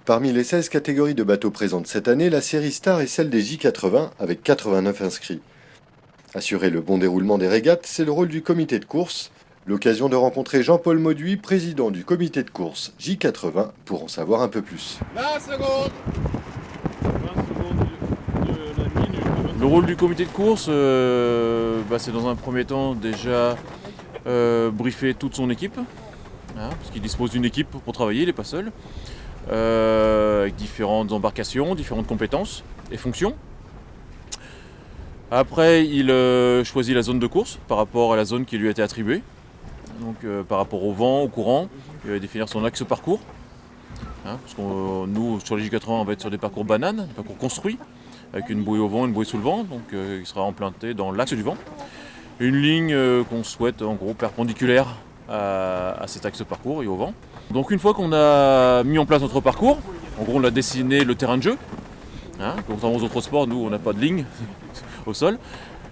Parmi les 16 catégories de bateaux présentes cette année, la série Star est celle des J80 avec 89 inscrits. Assurer le bon déroulement des régates, c'est le rôle du comité de course. L'occasion de rencontrer Jean-Paul Mauduit, président du comité de course J80, pour en savoir un peu plus. La seconde. 20 secondes de la minute. Le rôle du comité de course, c'est dans un premier temps déjà briefer toute son équipe, parce qu'il dispose d'une équipe pour travailler, il n'est pas seul, avec différentes embarcations, différentes compétences et fonctions. Après, il choisit la zone de course par rapport à la zone qui lui a été attribuée. Donc par rapport au vent, au courant, il va définir son axe parcours. Parce que nous, sur les J80, on va être sur des parcours bananes, des parcours construits, avec une bouée au vent, une bouée sous le vent, donc il sera implanté dans l'axe du vent. Une ligne qu'on souhaite en gros perpendiculaire à cet axe parcours et au vent. Donc une fois qu'on a mis en place notre parcours, en gros on a dessiné le terrain de jeu. Contrairement aux autres sports, nous on n'a pas de ligne au sol.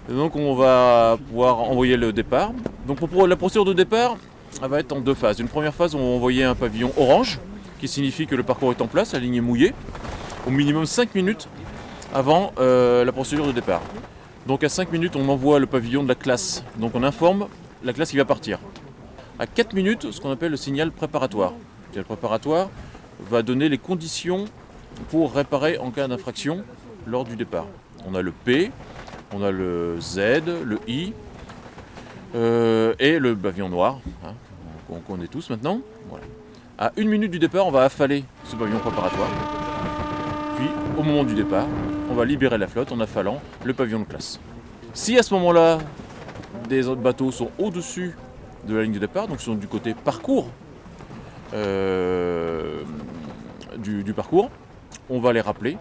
Et donc on va pouvoir envoyer le départ. Donc pour la procédure de départ, elle va être en deux phases. Une première phase, on va envoyer un pavillon orange, qui signifie que le parcours est en place, la ligne est mouillée, au minimum 5 minutes avant la procédure de départ. Donc à 5 minutes, on envoie le pavillon de la classe. Donc on informe la classe qui va partir. À 4 minutes, ce qu'on appelle le signal préparatoire. Le signal préparatoire va donner les conditions pour réparer en cas d'infraction lors du départ. On a le P, on a le Z, le I et le pavillon noir, qu'on connaît tous maintenant. Voilà. À 1 minute du départ, on va affaler ce pavillon préparatoire. Puis, au moment du départ, on va libérer la flotte en affalant le pavillon de classe. Si à ce moment-là, des autres bateaux sont au-dessus de la ligne de départ, donc sont du côté parcours du parcours, on va les rappeler.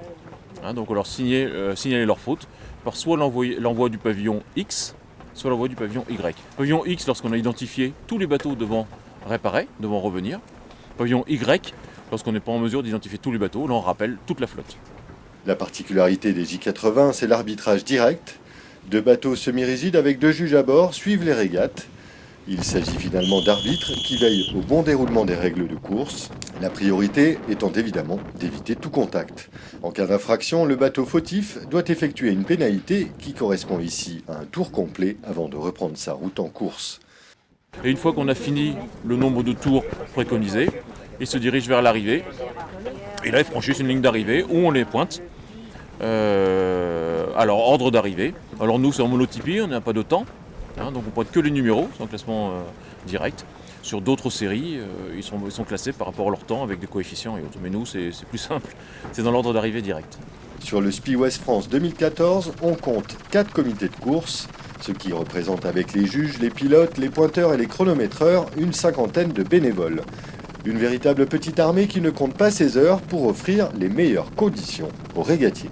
Donc on leur signaler leur faute par soit l'envoi du pavillon X, soit l'envoi du pavillon Y. Pavillon X lorsqu'on a identifié tous les bateaux devant réparer, devant revenir. Pavillon Y lorsqu'on n'est pas en mesure d'identifier tous les bateaux, là on rappelle toute la flotte. La particularité des J80, c'est l'arbitrage direct. 2 bateaux semi-rigides avec 2 juges à bord suivent les régates. Il s'agit finalement d'arbitres qui veillent au bon déroulement des règles de course, la priorité étant évidemment d'éviter tout contact. En cas d'infraction, le bateau fautif doit effectuer une pénalité qui correspond ici à un tour complet avant de reprendre sa route en course. Et une fois qu'on a fini le nombre de tours préconisés, ils se dirigent vers l'arrivée. Et là, ils franchissent une ligne d'arrivée où on les pointe. Alors, ordre d'arrivée. Alors nous, c'est en monotypie, on n'a pas de temps. Donc on pointe que les numéros, c'est un classement direct. Sur d'autres séries, ils sont classés par rapport à leur temps avec des coefficients et autres. Mais nous, c'est plus simple, c'est dans l'ordre d'arrivée direct. Sur le Spi West France 2014, on compte 4 comités de course, ce qui représente avec les juges, les pilotes, les pointeurs et les chronométreurs une 50aine de bénévoles. Une véritable petite armée qui ne compte pas ses heures pour offrir les meilleures conditions aux régatiers.